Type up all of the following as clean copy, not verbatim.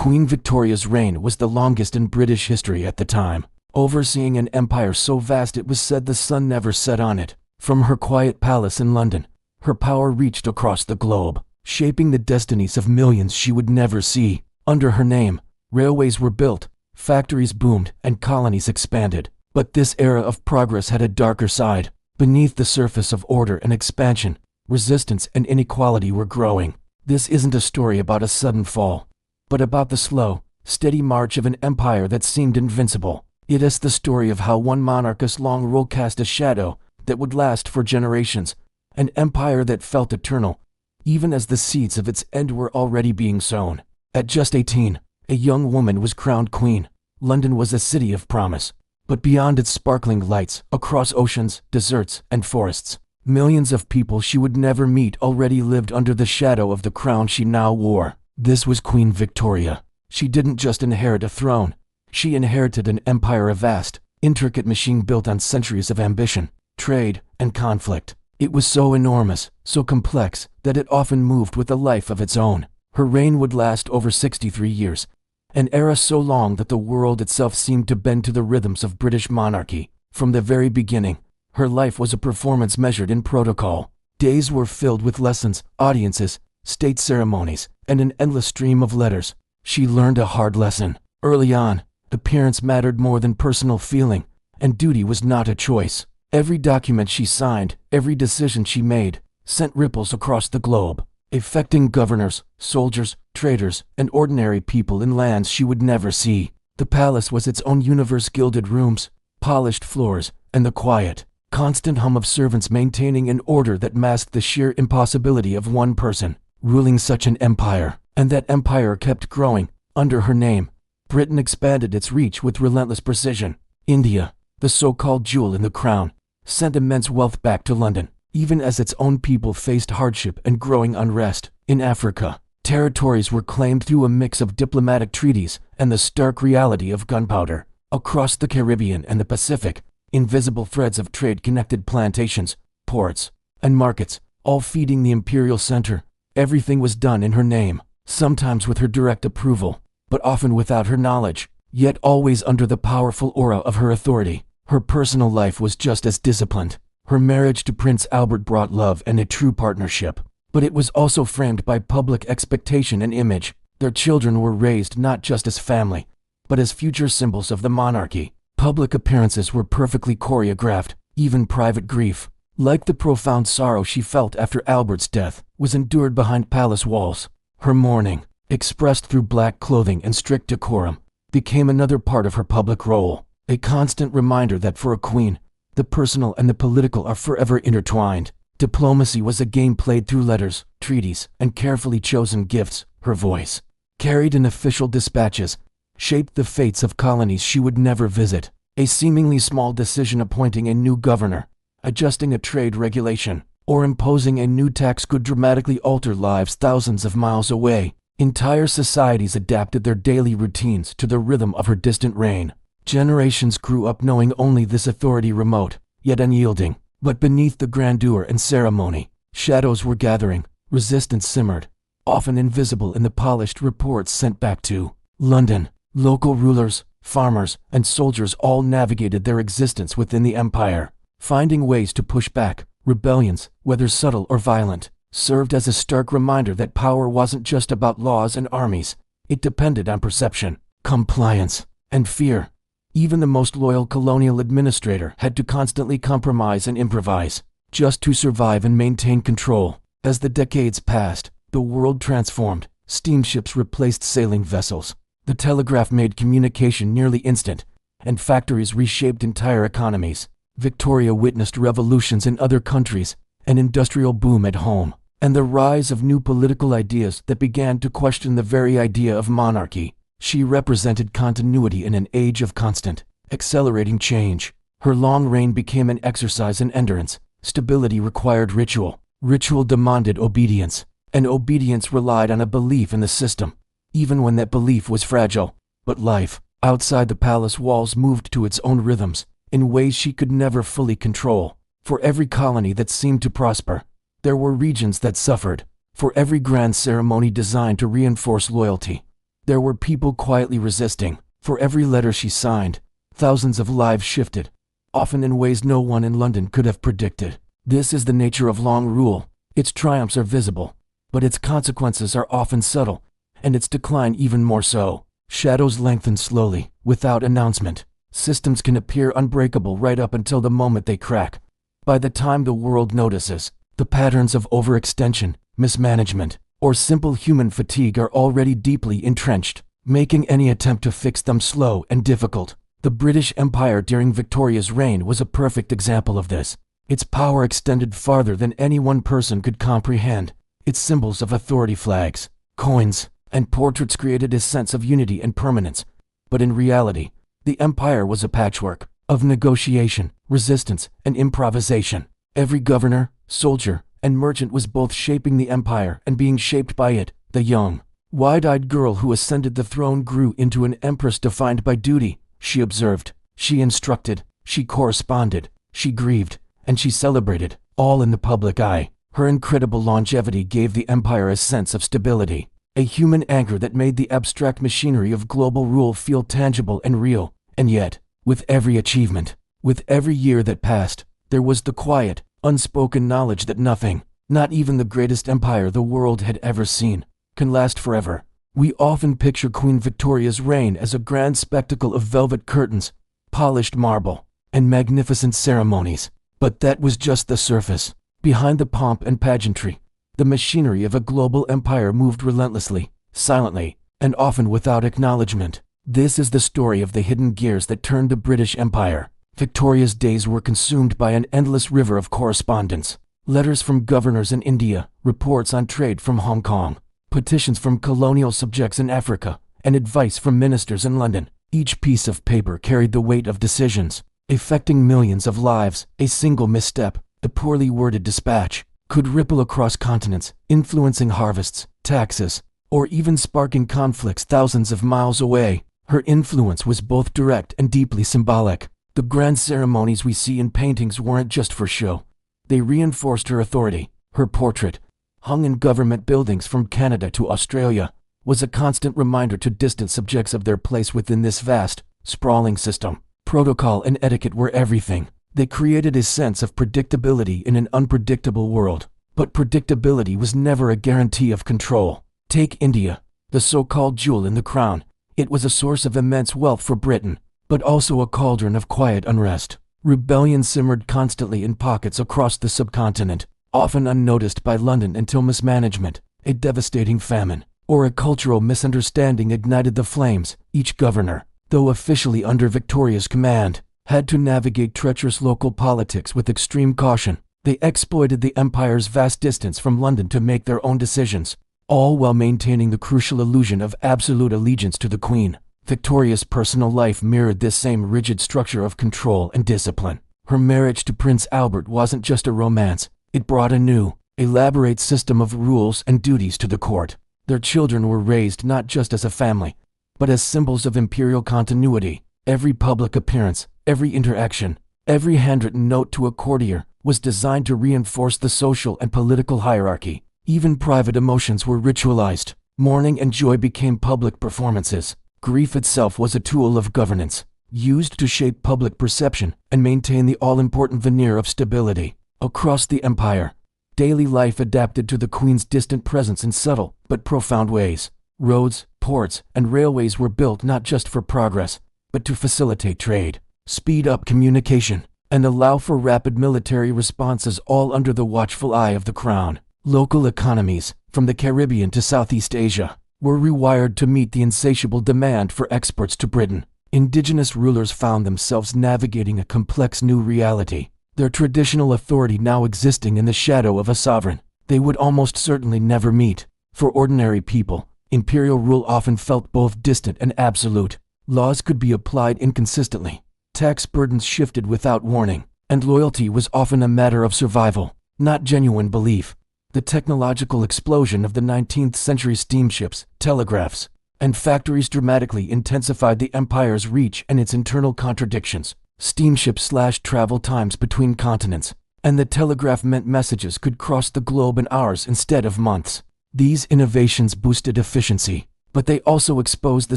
Queen Victoria's reign was the longest in British history at the time, overseeing an empire so vast it was said the sun never set on it. From her quiet palace in London, her power reached across the globe, shaping the destinies of millions she would never see. Under her name, railways were built, factories boomed, and colonies expanded. But this era of progress had a darker side. Beneath the surface of order and expansion, resistance and inequality were growing. This isn't a story about a sudden fall, but about the slow, steady march of an empire that seemed invincible. It is the story of how one monarch's long rule cast a shadow that would last for generations, an empire that felt eternal, even as the seeds of its end were already being sown. At just 18, a young woman was crowned queen. London was a city of promise. But beyond its sparkling lights, across oceans, deserts, and forests, millions of people she would never meet already lived under the shadow of the crown she now wore. This was Queen Victoria. She didn't just inherit a throne. She inherited an empire, a vast, intricate machine built on centuries of ambition, trade, and conflict. It was so enormous, so complex, that it often moved with a life of its own. Her reign would last over 63 years, an era so long that the world itself seemed to bend to the rhythms of British monarchy. From the very beginning, her life was a performance measured in protocol. Days were filled with lessons, audiences, state ceremonies, and an endless stream of letters. She learned a hard lesson. Early on, appearance mattered more than personal feeling, and duty was not a choice. Every document she signed, every decision she made, sent ripples across the globe, affecting governors, soldiers, traders, and ordinary people in lands she would never see. The palace was its own universe: gilded rooms, polished floors, and the quiet, constant hum of servants maintaining an order that masked the sheer impossibility of one person ruling such an empire. And that empire kept growing. Under her name, Britain expanded its reach with relentless precision. India, the so-called jewel in the crown, sent immense wealth back to London, even as its own people faced hardship and growing unrest. In Africa, territories were claimed through a mix of diplomatic treaties and the stark reality of gunpowder. Across the Caribbean and the Pacific, invisible threads of trade connected plantations, ports, and markets, all feeding the imperial center. Everything was done in her name, sometimes with her direct approval, but often without her knowledge, yet always under the powerful aura of her authority. Her personal life was just as disciplined. Her marriage to Prince Albert brought love and a true partnership, but it was also framed by public expectation and image. Their children were raised not just as family, but as future symbols of the monarchy. Public appearances were perfectly choreographed. Even private grief, like the profound sorrow she felt after Albert's death, was endured behind palace walls. Her mourning, expressed through black clothing and strict decorum, became another part of her public role, a constant reminder that for a queen, the personal and the political are forever intertwined. Diplomacy was a game played through letters, treaties, and carefully chosen gifts. Her voice, carried in official dispatches, shaped the fates of colonies she would never visit. A seemingly small decision appointing a new governor, adjusting a trade regulation, or imposing a new tax could dramatically alter lives thousands of miles away. Entire societies adapted their daily routines to the rhythm of her distant reign. Generations grew up knowing only this authority, remote, yet unyielding. But beneath the grandeur and ceremony, shadows were gathering. Resistance simmered, often invisible in the polished reports sent back to London. Local rulers, farmers, and soldiers all navigated their existence within the empire, finding ways to push back. Rebellions, whether subtle or violent, served as a stark reminder that power wasn't just about laws and armies. It depended on perception, compliance, and fear. Even the most loyal colonial administrator had to constantly compromise and improvise, just to survive and maintain control. As the decades passed, the world transformed. Steamships replaced sailing vessels. The telegraph made communication nearly instant, and factories reshaped entire economies. Victoria witnessed revolutions in other countries, an industrial boom at home, and the rise of new political ideas that began to question the very idea of monarchy. She represented continuity in an age of constant, accelerating change. Her long reign became an exercise in endurance. Stability required ritual. Ritual demanded obedience, and obedience relied on a belief in the system, even when that belief was fragile. But life, outside the palace walls, moved to its own rhythms, in ways she could never fully control. For every colony that seemed to prosper, there were regions that suffered. For every grand ceremony designed to reinforce loyalty, There were people quietly resisting. For every letter she signed, thousands of lives shifted, often in ways no one in London could have predicted. This is the nature of long rule. Its triumphs are visible, but its consequences are often subtle, and its decline even more so. Shadows lengthen slowly, without announcement. Systems can appear unbreakable right up until the moment they crack. By the time the world notices, the patterns of overextension, mismanagement, or simple human fatigue are already deeply entrenched, making any attempt to fix them slow and difficult. The British Empire during Victoria's reign was a perfect example of this. Its power extended farther than any one person could comprehend. Its symbols of authority, flags, coins, and portraits created a sense of unity and permanence. But in reality, the empire was a patchwork of negotiation, resistance, and improvisation. Every governor, soldier, and merchant was both shaping the empire and being shaped by it. The young, wide-eyed girl who ascended the throne grew into an empress defined by duty. She observed, she instructed, she corresponded, she grieved, and she celebrated, all in the public eye. Her incredible longevity gave the empire a sense of stability, a human anchor that made the abstract machinery of global rule feel tangible and real. And yet, with every achievement, with every year that passed, there was the quiet, unspoken knowledge that nothing, not even the greatest empire the world had ever seen, can last forever. We often picture Queen Victoria's reign as a grand spectacle of velvet curtains, polished marble, and magnificent ceremonies. But that was just the surface. Behind the pomp and pageantry, the machinery of a global empire moved relentlessly, silently, and often without acknowledgement. This is the story of the hidden gears that turned the British Empire. Victoria's days were consumed by an endless river of correspondence. Letters from governors in India, reports on trade from Hong Kong, petitions from colonial subjects in Africa, and advice from ministers in London. Each piece of paper carried the weight of decisions, affecting millions of lives. A single misstep, a poorly worded dispatch, could ripple across continents, influencing harvests, taxes, or even sparking conflicts thousands of miles away. Her influence was both direct and deeply symbolic. The grand ceremonies we see in paintings weren't just for show. They reinforced her authority. Her portrait, hung in government buildings from Canada to Australia, was a constant reminder to distant subjects of their place within this vast, sprawling system. Protocol and etiquette were everything. They created a sense of predictability in an unpredictable world. But predictability was never a guarantee of control. Take India, the so-called jewel in the crown. It was a source of immense wealth for Britain, but also a cauldron of quiet unrest. Rebellion simmered constantly in pockets across the subcontinent, often unnoticed by London until mismanagement, a devastating famine, or a cultural misunderstanding ignited the flames. Each governor, though officially under Victoria's command, had to navigate treacherous local politics with extreme caution. They exploited the empire's vast distance from London to make their own decisions, all while maintaining the crucial illusion of absolute allegiance to the Queen. Victoria's personal life mirrored this same rigid structure of control and discipline. Her marriage to Prince Albert wasn't just a romance. It brought a new, elaborate system of rules and duties to the court. Their children were raised not just as a family, but as symbols of imperial continuity. Every public appearance, every interaction, every handwritten note to a courtier was designed to reinforce the social and political hierarchy. Even private emotions were ritualized. Mourning and joy became public performances. Grief itself was a tool of governance, used to shape public perception and maintain the all-important veneer of stability. Across the empire, daily life adapted to the Queen's distant presence in subtle but profound ways. Roads, ports, and railways were built not just for progress, but to facilitate trade, speed up communication, and allow for rapid military responses, all under the watchful eye of the Crown. Local economies, from the Caribbean to Southeast Asia, were rewired to meet the insatiable demand for exports to Britain. Indigenous rulers found themselves navigating a complex new reality, their traditional authority now existing in the shadow of a sovereign they would almost certainly never meet. For ordinary people, imperial rule often felt both distant and absolute. Laws could be applied inconsistently, tax burdens shifted without warning, and loyalty was often a matter of survival, not genuine belief. The technological explosion of the 19th century steamships, telegraphs, and factories dramatically intensified the empire's reach and its internal contradictions. Steamships slashed travel times between continents, and the telegraph meant messages could cross the globe in hours instead of months. These innovations boosted efficiency, But they also exposed the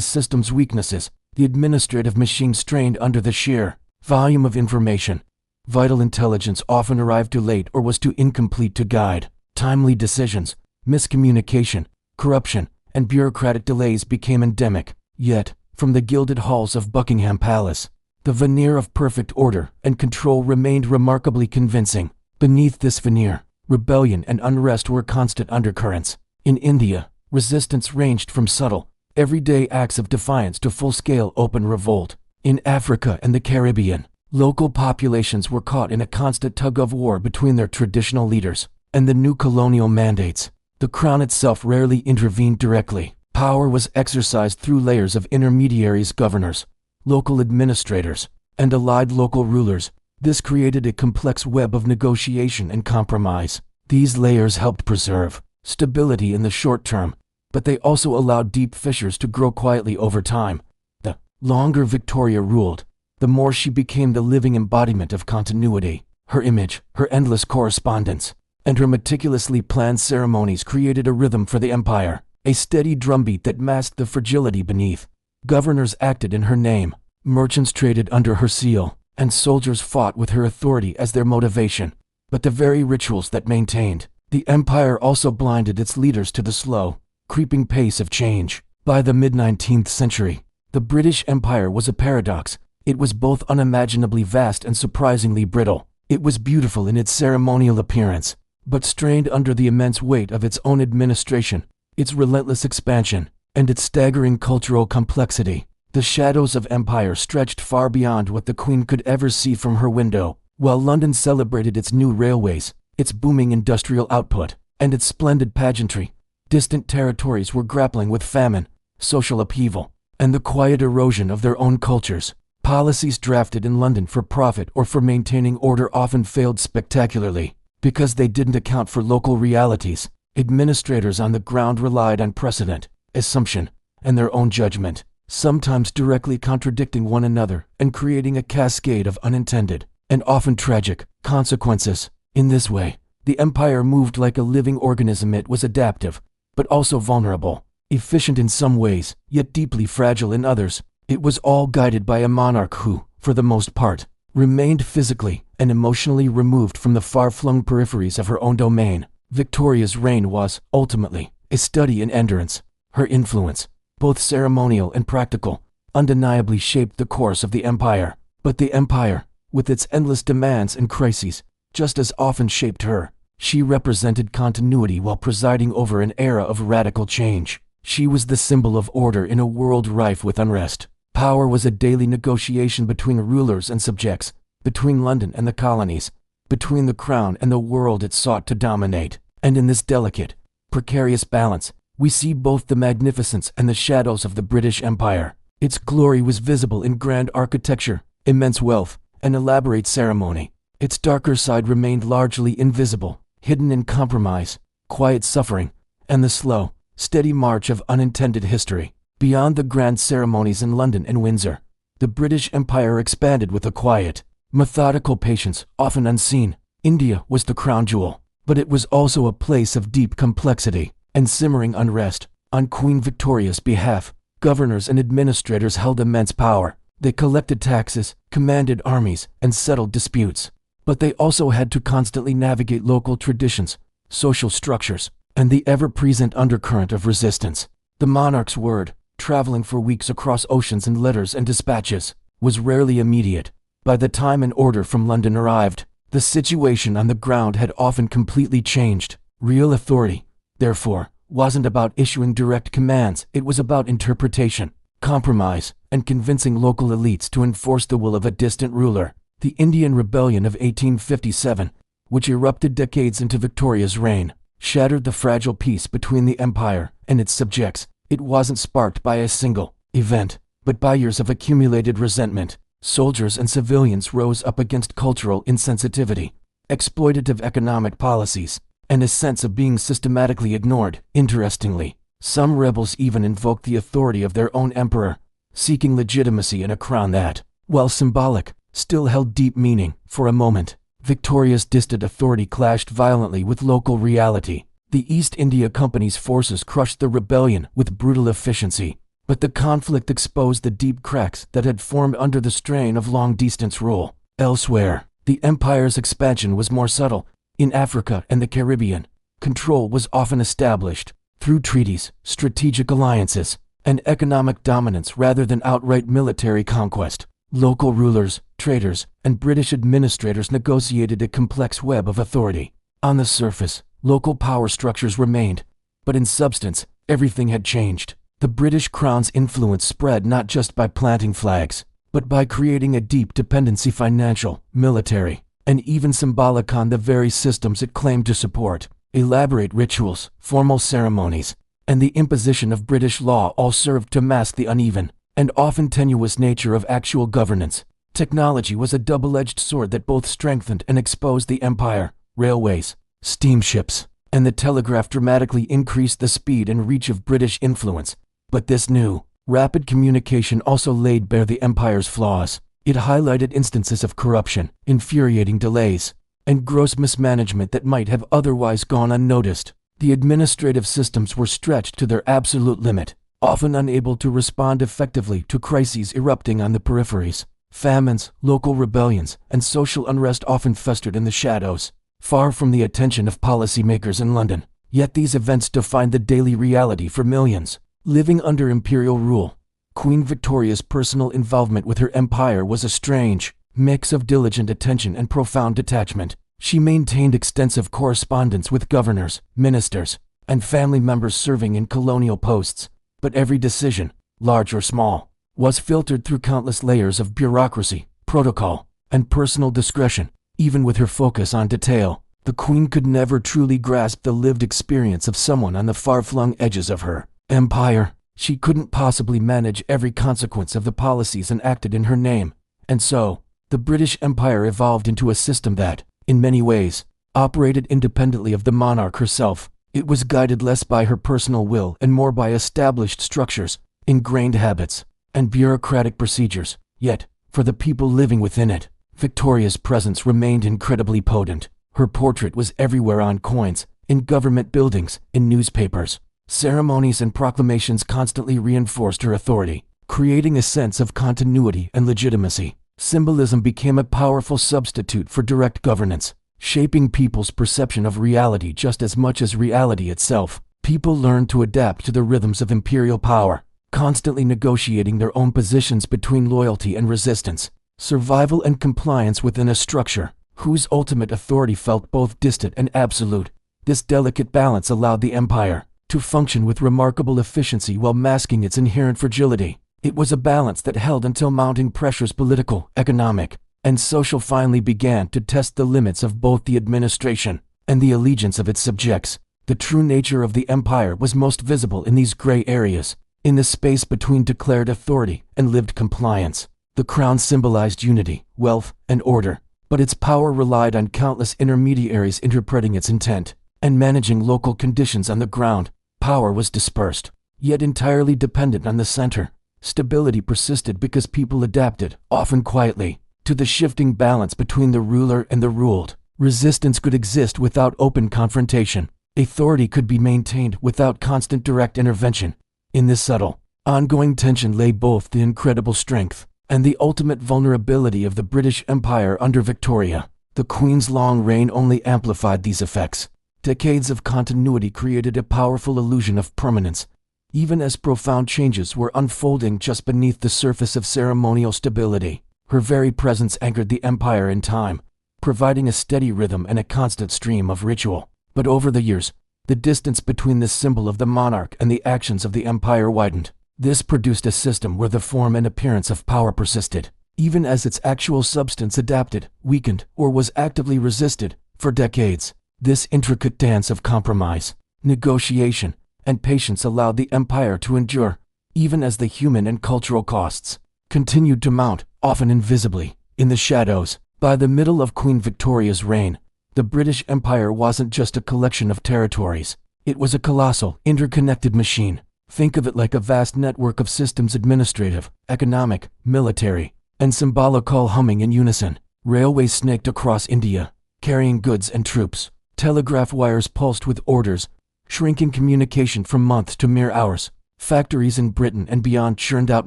system's weaknesses, the administrative machine strained under the sheer volume of information. Vital intelligence often arrived too late or was too incomplete to guide timely decisions. Miscommunication, corruption, and bureaucratic delays became endemic. Yet, from the gilded halls of Buckingham Palace, the veneer of perfect order and control remained remarkably convincing. Beneath this veneer, rebellion and unrest were constant undercurrents. In India, resistance ranged from subtle, everyday acts of defiance to full-scale open revolt. In Africa and the Caribbean, local populations were caught in a constant tug-of-war between their traditional leaders and the new colonial mandates. The crown itself rarely intervened directly. Power was exercised through layers of intermediaries, governors, local administrators, and allied local rulers. This created a complex web of negotiation and compromise. These layers helped preserve stability in the short term, but they also allowed deep fissures to grow quietly over time. The longer Victoria ruled, the more she became the living embodiment of continuity. Her image, her endless correspondence, and her meticulously planned ceremonies created a rhythm for the empire, a steady drumbeat that masked the fragility beneath. Governors acted in her name, merchants traded under her seal, and soldiers fought with her authority as their motivation. But the very rituals that maintained the empire also blinded its leaders to the slow, creeping pace of change. By the mid-19th century, the British Empire was a paradox. It was both unimaginably vast and surprisingly brittle. It was beautiful in its ceremonial appearance, but strained under the immense weight of its own administration, its relentless expansion, and its staggering cultural complexity. The shadows of empire stretched far beyond what the Queen could ever see from her window. While London celebrated its new railways, its booming industrial output, and its splendid pageantry, distant territories were grappling with famine, social upheaval, and the quiet erosion of their own cultures. Policies drafted in London for profit or for maintaining order often failed spectacularly. Because they didn't account for local realities, administrators on the ground relied on precedent, assumption, and their own judgment, sometimes directly contradicting one another and creating a cascade of unintended, and often tragic, consequences. In this way, the empire moved like a living organism. It was adaptive, but also vulnerable, efficient in some ways, yet deeply fragile in others. It was all guided by a monarch who, for the most part, remained physically and emotionally removed from the far-flung peripheries of her own domain. Victoria's reign was, ultimately, a study in endurance. Her influence, both ceremonial and practical, undeniably shaped the course of the empire. But the empire, with its endless demands and crises, just as often shaped her. She represented continuity while presiding over an era of radical change. She was the symbol of order in a world rife with unrest. Power was a daily negotiation between rulers and subjects, between London and the colonies, between the crown and the world it sought to dominate. And in this delicate, precarious balance, we see both the magnificence and the shadows of the British Empire. Its glory was visible in grand architecture, immense wealth, and elaborate ceremony. Its darker side remained largely invisible, hidden in compromise, quiet suffering, and the slow, steady march of unintended history. Beyond the grand ceremonies in London and Windsor, the British Empire expanded with a quiet, methodical patience, often unseen. India was the crown jewel, but it was also a place of deep complexity and simmering unrest. On Queen Victoria's behalf, governors and administrators held immense power. They collected taxes, commanded armies, and settled disputes. But they also had to constantly navigate local traditions, social structures, and the ever-present undercurrent of resistance. The monarch's word, traveling for weeks across oceans in letters and dispatches, was rarely immediate. By the time an order from London arrived, the situation on the ground had often completely changed. Real authority, therefore, wasn't about issuing direct commands. It was about interpretation, compromise, and convincing local elites to enforce the will of a distant ruler. The Indian Rebellion of 1857, which erupted decades into Victoria's reign, shattered the fragile peace between the empire and its subjects. It wasn't sparked by a single event, but by years of accumulated resentment. Soldiers and civilians rose up against cultural insensitivity, exploitative economic policies, and a sense of being systematically ignored. Interestingly, some rebels even invoked the authority of their own emperor, seeking legitimacy in a crown that, while symbolic, still held deep meaning. For a moment, Victoria's distant authority clashed violently with local reality. The East India Company's forces crushed the rebellion with brutal efficiency, but the conflict exposed the deep cracks that had formed under the strain of long-distance rule. Elsewhere, the empire's expansion was more subtle. In Africa and the Caribbean, control was often established through treaties, strategic alliances, and economic dominance rather than outright military conquest. Local rulers, traders, and British administrators negotiated a complex web of authority. On the surface, local power structures remained, but in substance, everything had changed. The British Crown's influence spread not just by planting flags, but by creating a deep dependency financial, military, and even symbolic on the very systems it claimed to support. Elaborate rituals, formal ceremonies, and the imposition of British law all served to mask the uneven and often tenuous nature of actual governance. Technology was a double-edged sword that both strengthened and exposed the empire. Railways, steamships, and the telegraph dramatically increased the speed and reach of British influence. But this new, rapid communication also laid bare the empire's flaws. It highlighted instances of corruption, infuriating delays, and gross mismanagement that might have otherwise gone unnoticed. The administrative systems were stretched to their absolute limit, often unable to respond effectively to crises erupting on the peripheries. Famines, local rebellions, and social unrest often festered in the shadows, far from the attention of policymakers in London. Yet these events defined the daily reality for millions living under imperial rule. Queen Victoria's personal involvement with her empire was a strange mix of diligent attention and profound detachment. She maintained extensive correspondence with governors, ministers, and family members serving in colonial posts, but every decision, large or small, was filtered through countless layers of bureaucracy, protocol, and personal discretion. Even with her focus on detail, the Queen could never truly grasp the lived experience of someone on the far-flung edges of her empire. She couldn't possibly manage every consequence of the policies enacted in her name, and so, the British Empire evolved into a system that, in many ways, operated independently of the monarch herself. It was guided less by her personal will and more by established structures, ingrained habits, and bureaucratic procedures. Yet, for the people living within it, Victoria's presence remained incredibly potent. Her portrait was everywhere on coins, in government buildings, in newspapers. Ceremonies and proclamations constantly reinforced her authority, creating a sense of continuity and legitimacy. Symbolism became a powerful substitute for direct governance, shaping people's perception of reality just as much as reality itself. People learned to adapt to the rhythms of imperial power, constantly negotiating their own positions between loyalty and resistance, survival and compliance within a structure whose ultimate authority felt both distant and absolute. This delicate balance allowed the empire to function with remarkable efficiency while masking its inherent fragility. It was a balance that held until mounting pressures, political, economic, and social, finally began to test the limits of both the administration and the allegiance of its subjects. The true nature of the empire was most visible in these gray areas, in the space between declared authority and lived compliance. The crown symbolized unity, wealth, and order, but its power relied on countless intermediaries interpreting its intent and managing local conditions on the ground. Power was dispersed, yet entirely dependent on the center. Stability persisted because people adapted, often quietly, to the shifting balance between the ruler and the ruled. Resistance could exist without open confrontation. Authority could be maintained without constant direct intervention. In this subtle, ongoing tension lay both the incredible strength and the ultimate vulnerability of the British Empire under Victoria. The Queen's long reign only amplified these effects. Decades of continuity created a powerful illusion of permanence, even as profound changes were unfolding just beneath the surface of ceremonial stability. Her very presence anchored the empire in time, providing a steady rhythm and a constant stream of ritual. But over the years, the distance between the symbol of the monarch and the actions of the empire widened. This produced a system where the form and appearance of power persisted, even as its actual substance adapted, weakened, or was actively resisted. For decades, this intricate dance of compromise, negotiation, and patience allowed the empire to endure, even as the human and cultural costs continued to mount, often invisibly, in the shadows. By the middle of Queen Victoria's reign, the British Empire wasn't just a collection of territories. It was a colossal, interconnected machine. Think of it like a vast network of systems, administrative, economic, military, and symbolic, all humming in unison. Railways snaked across India, carrying goods and troops. Telegraph wires pulsed with orders, shrinking communication from months to mere hours. Factories in Britain and beyond churned out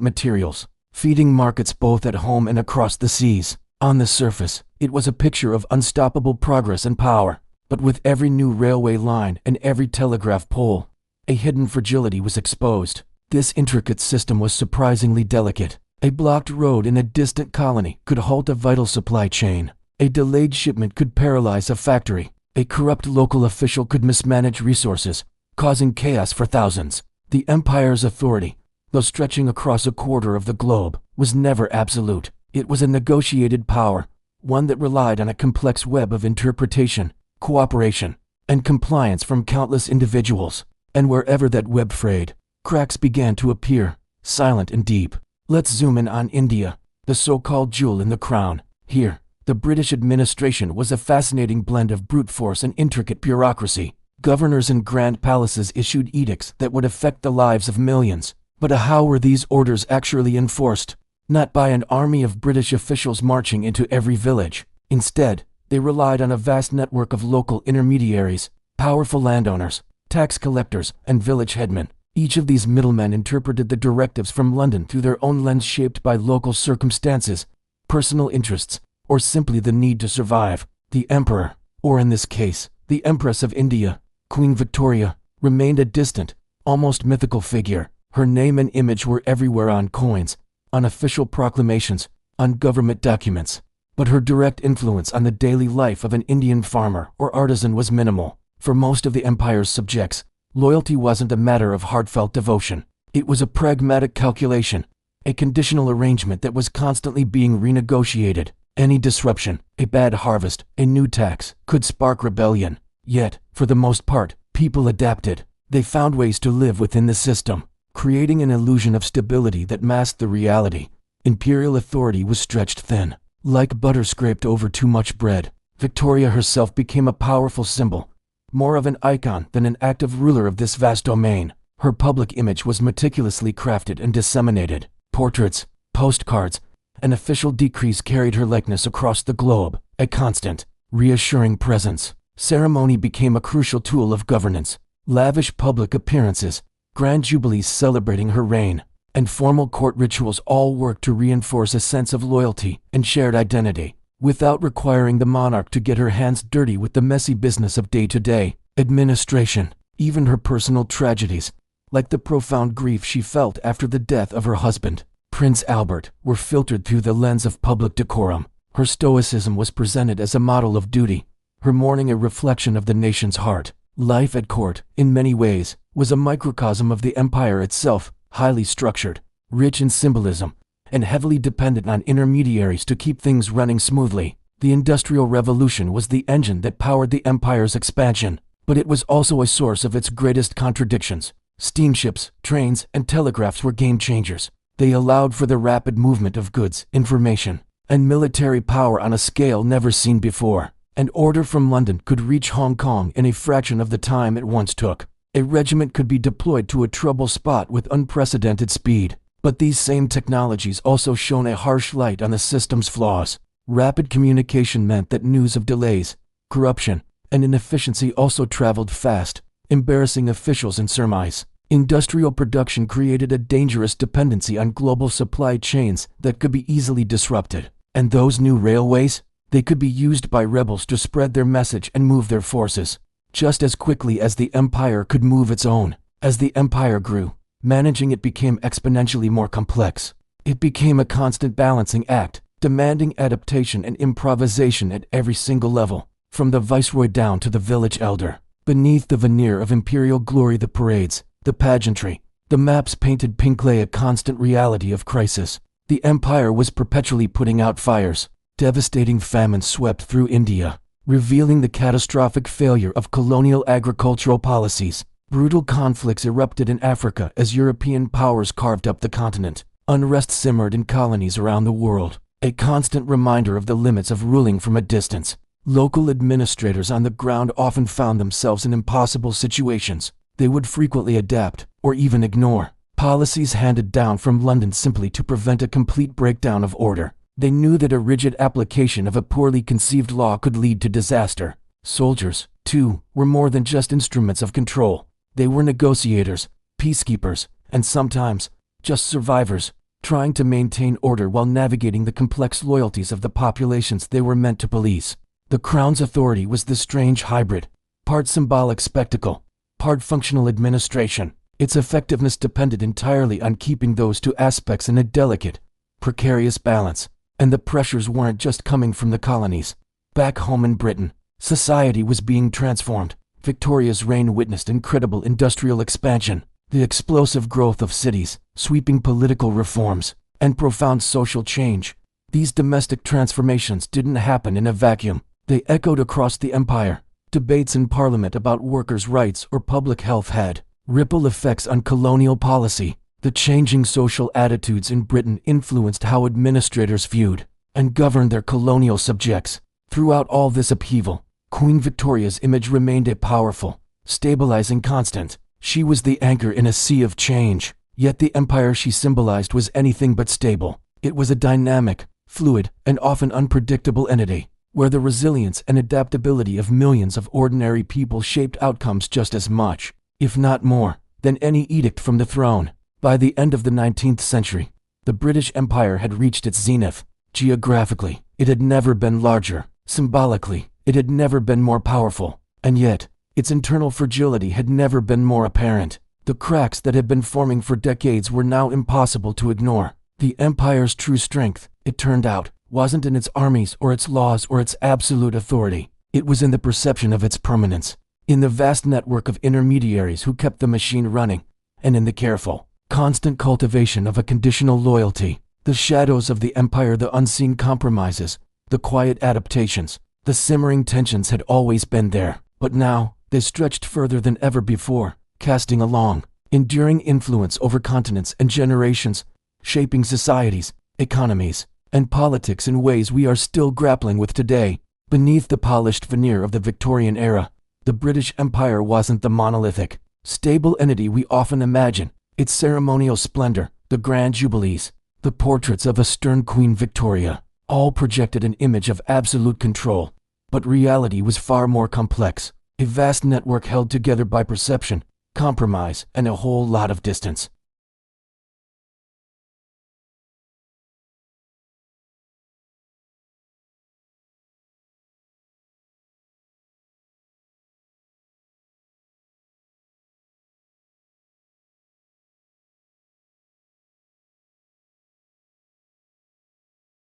materials, feeding markets both at home and across the seas. On the surface, it was a picture of unstoppable progress and power, but with every new railway line and every telegraph pole, a hidden fragility was exposed. This intricate system was surprisingly delicate. A blocked road in a distant colony could halt a vital supply chain. A delayed shipment could paralyze a factory. A corrupt local official could mismanage resources, causing chaos for thousands. The empire's authority, though stretching across a quarter of the globe, was never absolute. It was a negotiated power, one that relied on a complex web of interpretation, cooperation, and compliance from countless individuals. And wherever that web frayed, cracks began to appear, silent and deep. Let's zoom in on India, the so-called jewel in the crown. Here, the British administration was a fascinating blend of brute force and intricate bureaucracy. Governors and grand palaces issued edicts that would affect the lives of millions. But how were these orders actually enforced? Not by an army of British officials marching into every village. Instead, they relied on a vast network of local intermediaries, powerful landowners, tax collectors, and village headmen. Each of these middlemen interpreted the directives from London through their own lens, shaped by local circumstances, personal interests, or simply the need to survive. The emperor, or in this case, the Empress of India, Queen Victoria, remained a distant, almost mythical figure. Her name and image were everywhere on coins, on official proclamations, on government documents. But her direct influence on the daily life of an Indian farmer or artisan was minimal. For most of the empire's subjects, loyalty wasn't a matter of heartfelt devotion. It was a pragmatic calculation, a conditional arrangement that was constantly being renegotiated. Any disruption, a bad harvest, a new tax, could spark rebellion. Yet, for the most part, people adapted. They found ways to live within the system, creating an illusion of stability that masked the reality. Imperial authority was stretched thin, like butter scraped over too much bread. Victoria herself became a powerful symbol, more of an icon than an active ruler of this vast domain. Her public image was meticulously crafted and disseminated. Portraits, postcards, and official decrees carried her likeness across the globe, a constant, reassuring presence. Ceremony became a crucial tool of governance. Lavish public appearances, grand jubilees celebrating her reign, and formal court rituals all worked to reinforce a sense of loyalty and shared identity, without requiring the monarch to get her hands dirty with the messy business of day-to-day administration. Even her personal tragedies, like the profound grief she felt after the death of her husband, Prince Albert, were filtered through the lens of public decorum. Her stoicism was presented as a model of duty, her mourning a reflection of the nation's heart. Life at court, in many ways, was a microcosm of the empire itself, highly structured, rich in symbolism, and heavily dependent on intermediaries to keep things running smoothly. The Industrial Revolution was the engine that powered the empire's expansion, but it was also a source of its greatest contradictions. Steamships, trains, and telegraphs were game changers. They allowed for the rapid movement of goods, information, and military power on a scale never seen before. An order from London could reach Hong Kong in a fraction of the time it once took. A regiment could be deployed to a trouble spot with unprecedented speed. But these same technologies also shone a harsh light on the system's flaws. Rapid communication meant that news of delays, corruption, and inefficiency also traveled fast, embarrassing officials in surmise. Industrial production created a dangerous dependency on global supply chains that could be easily disrupted. And those new railways? They could be used by rebels to spread their message and move their forces, just as quickly as the empire could move its own. As the empire grew, managing it became exponentially more complex. It became a constant balancing act, demanding adaptation and improvisation at every single level, from the viceroy down to the village elder. Beneath the veneer of imperial glory, the parades, the pageantry, the maps painted pink lay a constant reality of crisis. The empire was perpetually putting out fires. Devastating famine swept through India, revealing the catastrophic failure of colonial agricultural policies. Brutal conflicts erupted in Africa as European powers carved up the continent. Unrest simmered in colonies around the world, a constant reminder of the limits of ruling from a distance. Local administrators on the ground often found themselves in impossible situations. They would frequently adapt, or even ignore, policies handed down from London simply to prevent a complete breakdown of order. They knew that a rigid application of a poorly conceived law could lead to disaster. Soldiers, too, were more than just instruments of control. They were negotiators, peacekeepers, and sometimes just survivors, trying to maintain order while navigating the complex loyalties of the populations they were meant to police. The crown's authority was this strange hybrid, part symbolic spectacle, part functional administration. Its effectiveness depended entirely on keeping those two aspects in a delicate, precarious balance, and the pressures weren't just coming from the colonies. Back home in Britain, society was being transformed. Victoria's reign witnessed incredible industrial expansion, the explosive growth of cities, sweeping political reforms, and profound social change. These domestic transformations didn't happen in a vacuum. They echoed across the empire. Debates in Parliament about workers' rights or public health had ripple effects on colonial policy. The changing social attitudes in Britain influenced how administrators viewed and governed their colonial subjects. Throughout all this upheaval, Queen Victoria's image remained a powerful, stabilizing constant. She was the anchor in a sea of change, yet the empire she symbolized was anything but stable. It was a dynamic, fluid, and often unpredictable entity, where the resilience and adaptability of millions of ordinary people shaped outcomes just as much, if not more, than any edict from the throne. By the end of the 19th century, the British Empire had reached its zenith. Geographically, it had never been larger. Symbolically, it had never been more powerful. And yet, its internal fragility had never been more apparent. The cracks that had been forming for decades were now impossible to ignore. The empire's true strength, it turned out, wasn't in its armies or its laws or its absolute authority. It was in the perception of its permanence, in the vast network of intermediaries who kept the machine running, and in the careful, constant cultivation of a conditional loyalty. The shadows of the empire, the unseen compromises, the quiet adaptations, the simmering tensions had always been there, but now they stretched further than ever before, casting a long, enduring influence over continents and generations, shaping societies, economies, and politics in ways we are still grappling with today. Beneath the polished veneer of the Victorian era, the British Empire wasn't the monolithic, stable entity we often imagine. Its ceremonial splendor, the grand jubilees, the portraits of a stern Queen Victoria, all projected an image of absolute control. But reality was far more complex, a vast network held together by perception, compromise, and a whole lot of distance.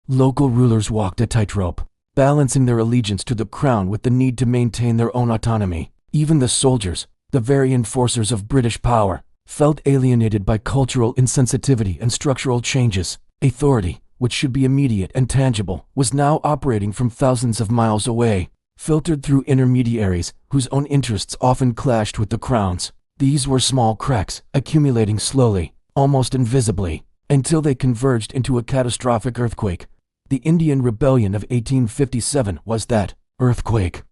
Local rulers walked a tightrope, balancing their allegiance to the crown with the need to maintain their own autonomy. Even the soldiers, the very enforcers of British power, felt alienated by cultural insensitivity and structural changes. Authority, which should be immediate and tangible, was now operating from thousands of miles away, filtered through intermediaries whose own interests often clashed with the crown's. These were small cracks, accumulating slowly, almost invisibly, until they converged into a catastrophic earthquake. The Indian Rebellion of 1857 was that earthquake.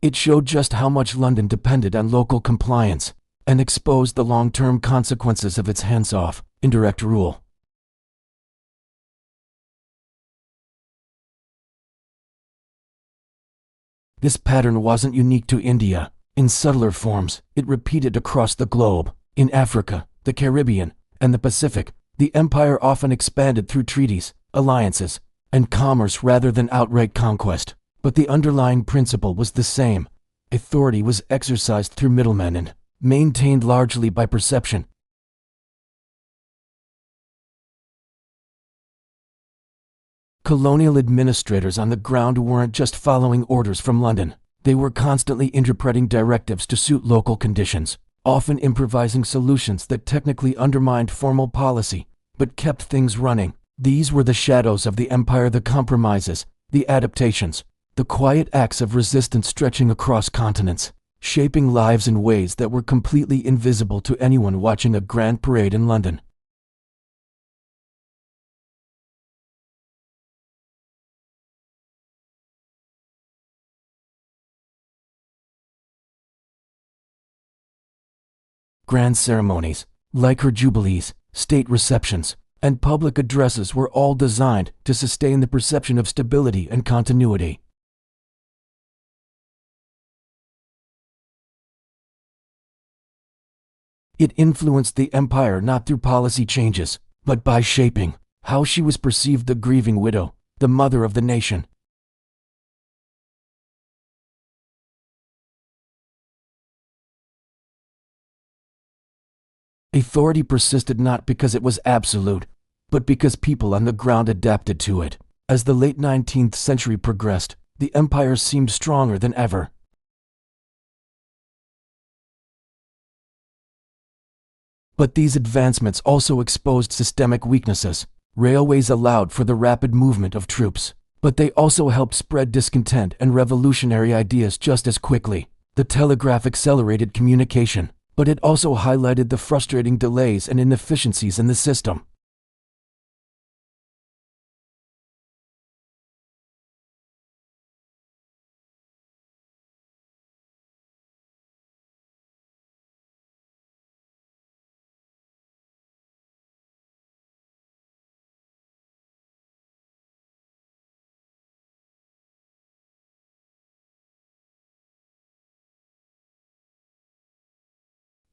It showed just how much London depended on local compliance, and exposed the long-term consequences of its hands-off, indirect rule. This pattern wasn't unique to India. In subtler forms, it repeated across the globe. In Africa, the Caribbean, and the Pacific, the empire often expanded through treaties, alliances, and commerce rather than outright conquest. But the underlying principle was the same. Authority was exercised through middlemen and maintained largely by perception. Colonial administrators on the ground weren't just following orders from London. They were constantly interpreting directives to suit local conditions, often improvising solutions that technically undermined formal policy, but kept things running. These were the shadows of the empire, the compromises, the adaptations, the quiet acts of resistance stretching across continents, shaping lives in ways that were completely invisible to anyone watching a grand parade in London. Grand ceremonies, like her jubilees, state receptions, and public addresses were all designed to sustain the perception of stability and continuity. It influenced the empire not through policy changes, but by shaping how she was perceived: the grieving widow, the mother of the nation. Authority persisted not because it was absolute, but because people on the ground adapted to it. As the late 19th century progressed, the empire seemed stronger than ever. But these advancements also exposed systemic weaknesses. Railways allowed for the rapid movement of troops, but they also helped spread discontent and revolutionary ideas just as quickly. The telegraph accelerated communication, but it also highlighted the frustrating delays and inefficiencies in the system.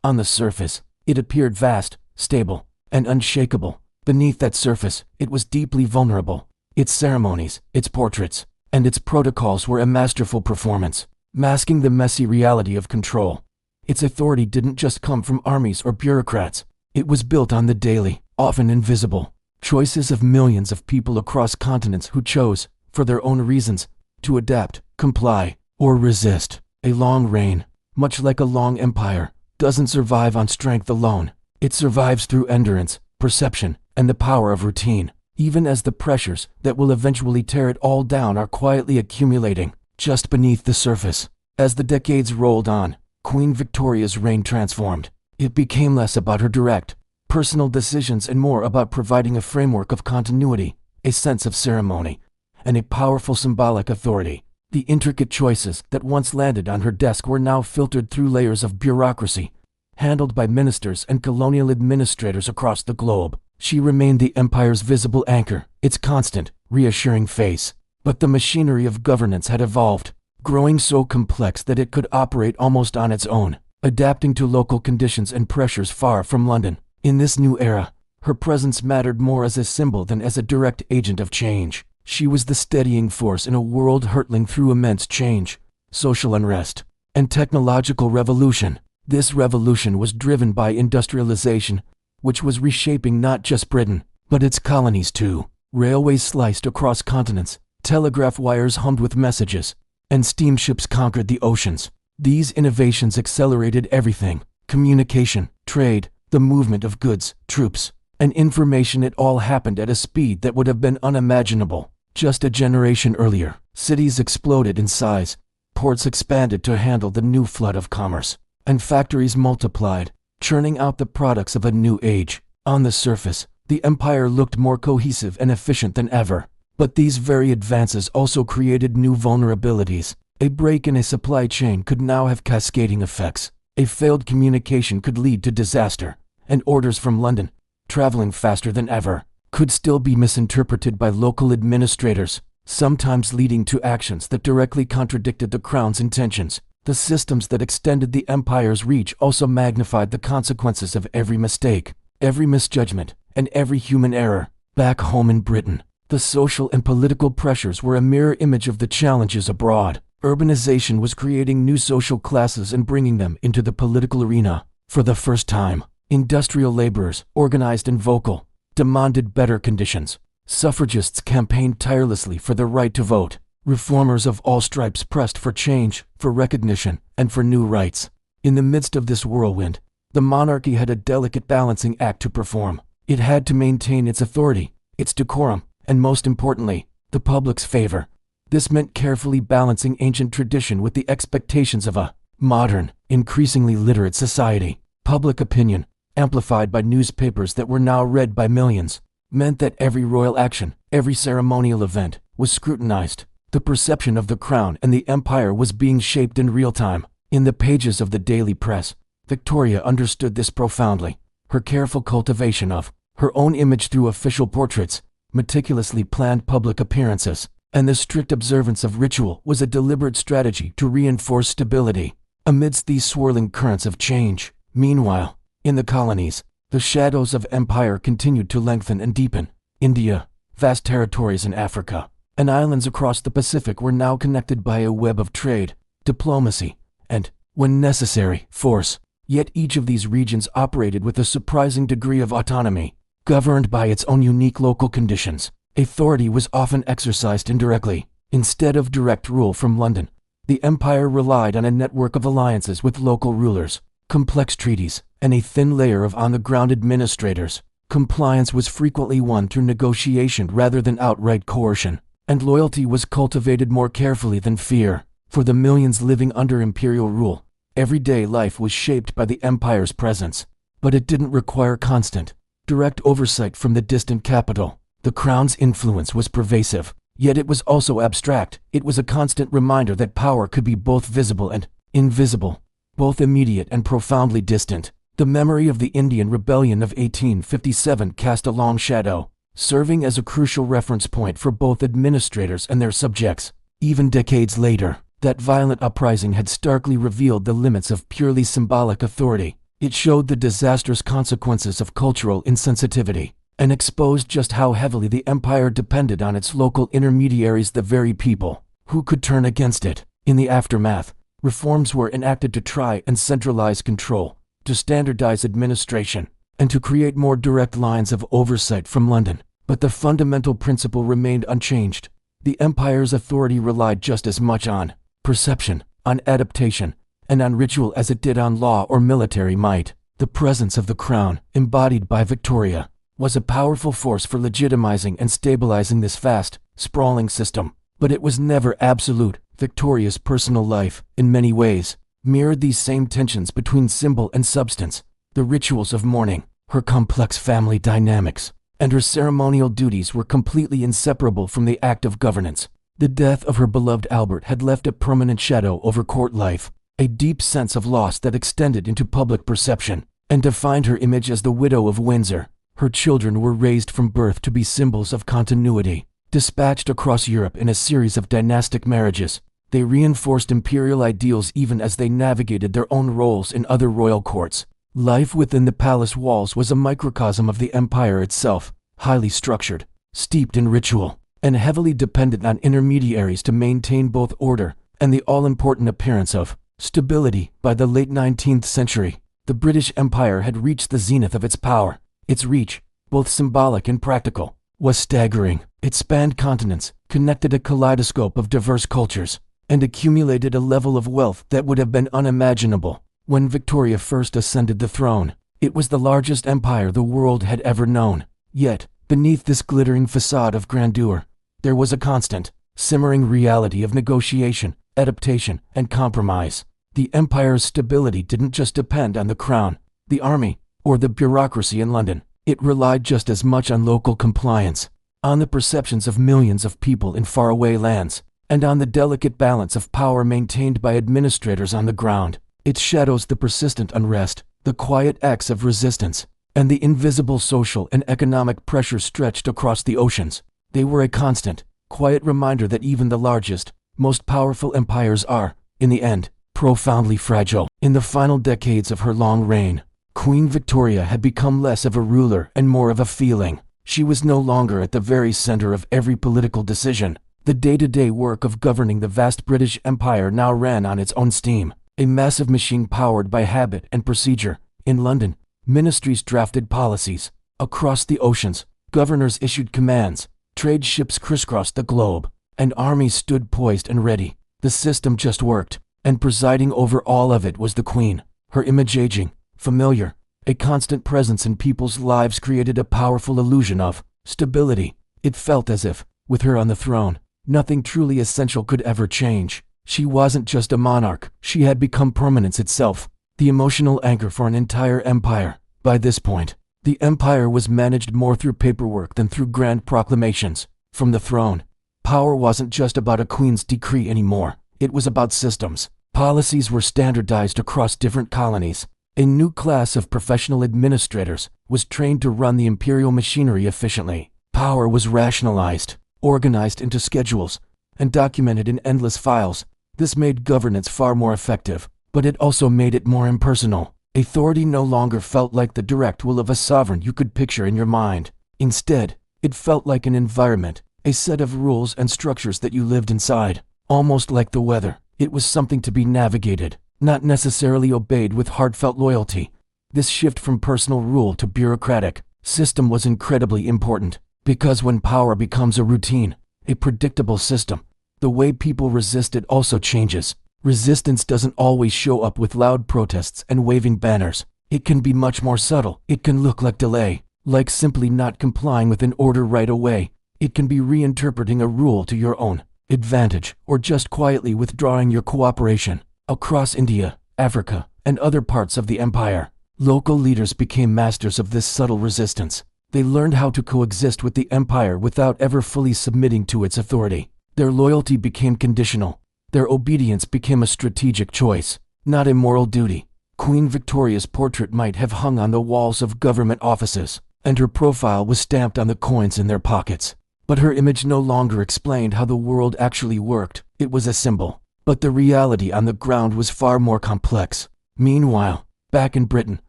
On the surface, it appeared vast, stable, and unshakable. Beneath that surface, it was deeply vulnerable. Its ceremonies, its portraits, and its protocols were a masterful performance, masking the messy reality of control. Its authority didn't just come from armies or bureaucrats. It was built on the daily, often invisible, choices of millions of people across continents who chose, for their own reasons, to adapt, comply, or resist. A long reign, much like a long empire, doesn't survive on strength alone. It survives through endurance, perception, and the power of routine, even as the pressures that will eventually tear it all down are quietly accumulating just beneath the surface. As the decades rolled on, Queen Victoria's reign transformed. It became less about her direct, personal decisions and more about providing a framework of continuity, a sense of ceremony, and a powerful symbolic authority. The intricate choices that once landed on her desk were now filtered through layers of bureaucracy, handled by ministers and colonial administrators across the globe. She remained the empire's visible anchor, its constant, reassuring face. But the machinery of governance had evolved, growing so complex that it could operate almost on its own, adapting to local conditions and pressures far from London. In this new era, her presence mattered more as a symbol than as a direct agent of change. She was the steadying force in a world hurtling through immense change, social unrest, and technological revolution. This revolution was driven by industrialization, which was reshaping not just Britain, but its colonies too. Railways sliced across continents, telegraph wires hummed with messages, and steamships conquered the oceans. These innovations accelerated everything: communication, trade, the movement of goods, troops, and information. It all happened at a speed that would have been unimaginable just a generation earlier. Cities exploded in size, ports expanded to handle the new flood of commerce, and factories multiplied, churning out the products of a new age. On the surface, the empire looked more cohesive and efficient than ever. But these very advances also created new vulnerabilities. A break in a supply chain could now have cascading effects. A failed communication could lead to disaster, and orders from London, traveling faster than ever, could still be misinterpreted by local administrators, sometimes leading to actions that directly contradicted the crown's intentions. The systems that extended the empire's reach also magnified the consequences of every mistake, every misjudgment, and every human error. Back home in Britain, the social and political pressures were a mirror image of the challenges abroad. Urbanization was creating new social classes and bringing them into the political arena. For the first time, industrial laborers, organized and vocal, demanded better conditions. Suffragists campaigned tirelessly for the right to vote. Reformers of all stripes pressed for change, for recognition, and for new rights. In the midst of this whirlwind, the monarchy had a delicate balancing act to perform. It had to maintain its authority, its decorum, and most importantly, the public's favor. This meant carefully balancing ancient tradition with the expectations of a modern, increasingly literate society. Public opinion, amplified by newspapers that were now read by millions, meant that every royal action, every ceremonial event, was scrutinized. The perception of the crown and the empire was being shaped in real time. In the pages of the daily press, Victoria understood this profoundly. Her careful cultivation of her own image through official portraits, meticulously planned public appearances, and the strict observance of ritual was a deliberate strategy to reinforce stability amidst these swirling currents of change. Meanwhile, in the colonies, the shadows of empire continued to lengthen and deepen. India, vast territories in Africa, and islands across the Pacific were now connected by a web of trade, diplomacy, and, when necessary, force. Yet each of these regions operated with a surprising degree of autonomy, governed by its own unique local conditions. Authority was often exercised indirectly. Instead of direct rule from London, the empire relied on a network of alliances with local rulers, complex treaties, and a thin layer of on-the-ground administrators. Compliance was frequently won through negotiation rather than outright coercion, and loyalty was cultivated more carefully than fear. For the millions living under imperial rule, everyday life was shaped by the empire's presence, but it didn't require constant, direct oversight from the distant capital. The crown's influence was pervasive, yet it was also abstract. It was a constant reminder that power could be both visible and invisible, both immediate and profoundly distant. The memory of the Indian Rebellion of 1857 cast a long shadow, serving as a crucial reference point for both administrators and their subjects. Even decades later, that violent uprising had starkly revealed the limits of purely symbolic authority. It showed the disastrous consequences of cultural insensitivity, and exposed just how heavily the empire depended on its local intermediaries, the very people who could turn against it. In the aftermath, reforms were enacted to try and centralize control, to standardize administration, and to create more direct lines of oversight from London. But the fundamental principle remained unchanged. The empire's authority relied just as much on perception, on adaptation, and on ritual as it did on law or military might. The presence of the crown, embodied by Victoria, was a powerful force for legitimizing and stabilizing this vast, sprawling system. But it was never absolute. Victoria's personal life, in many ways, mirrored these same tensions between symbol and substance. The rituals of mourning, her complex family dynamics, and her ceremonial duties were completely inseparable from the act of governance. The death of her beloved Albert had left a permanent shadow over court life, a deep sense of loss that extended into public perception, and defined her image as the widow of Windsor. Her children were raised from birth to be symbols of continuity. Dispatched across Europe in a series of dynastic marriages, they reinforced imperial ideals even as they navigated their own roles in other royal courts. Life within the palace walls was a microcosm of the empire itself, highly structured, steeped in ritual, and heavily dependent on intermediaries to maintain both order and the all-important appearance of stability. By the late 19th century, the British Empire had reached the zenith of its power. Its reach, both symbolic and practical, was staggering. It spanned continents, connected a kaleidoscope of diverse cultures, and accumulated a level of wealth that would have been unimaginable when Victoria first ascended the throne. It was the largest empire the world had ever known. Yet, beneath this glittering facade of grandeur, there was a constant, simmering reality of negotiation, adaptation, and compromise. The empire's stability didn't just depend on the crown, the army, or the bureaucracy in London. It relied just as much on local compliance, on the perceptions of millions of people in faraway lands, and on the delicate balance of power maintained by administrators on the ground. It shadows the persistent unrest, the quiet acts of resistance, and the invisible social and economic pressure stretched across the oceans. They were a constant, quiet reminder that even the largest, most powerful empires are, in the end, profoundly fragile. In the final decades of her long reign, Queen Victoria had become less of a ruler and more of a feeling. She was no longer at the very center of every political decision. The day-to-day work of governing the vast British Empire now ran on its own steam, a massive machine powered by habit and procedure. In London, ministries drafted policies. Across the oceans, governors issued commands. Trade ships crisscrossed the globe, and armies stood poised and ready. The system just worked, and presiding over all of it was the Queen. Her image, aging, familiar, a constant presence in people's lives, created a powerful illusion of stability. It felt as if, with her on the throne, nothing truly essential could ever change. She wasn't just a monarch, she had become permanence itself, the emotional anchor for an entire empire. By this point, the empire was managed more through paperwork than through grand proclamations. From the throne, power wasn't just about a queen's decree anymore, it was about systems. Policies were standardized across different colonies. A new class of professional administrators was trained to run the imperial machinery efficiently. Power was rationalized, organized into schedules, and documented in endless files. This made governance far more effective, but it also made it more impersonal. Authority no longer felt like the direct will of a sovereign you could picture in your mind. Instead, it felt like an environment, a set of rules and structures that you lived inside. Almost like the weather, it was something to be navigated, not necessarily obeyed with heartfelt loyalty. This shift from personal rule to bureaucratic system was incredibly important, because when power becomes a routine, a predictable system, the way people resist it also changes. Resistance doesn't always show up with loud protests and waving banners. It can be much more subtle. It can look like delay, like simply not complying with an order right away. It can be reinterpreting a rule to your own advantage, or just quietly withdrawing your cooperation. Across India, Africa, and other parts of the empire, local leaders became masters of this subtle resistance. They learned how to coexist with the empire without ever fully submitting to its authority. Their loyalty became conditional. Their obedience became a strategic choice, not a moral duty. Queen Victoria's portrait might have hung on the walls of government offices, and her profile was stamped on the coins in their pockets. But her image no longer explained how the world actually worked. It was a symbol, but the reality on the ground was far more complex. Meanwhile, back in Britain,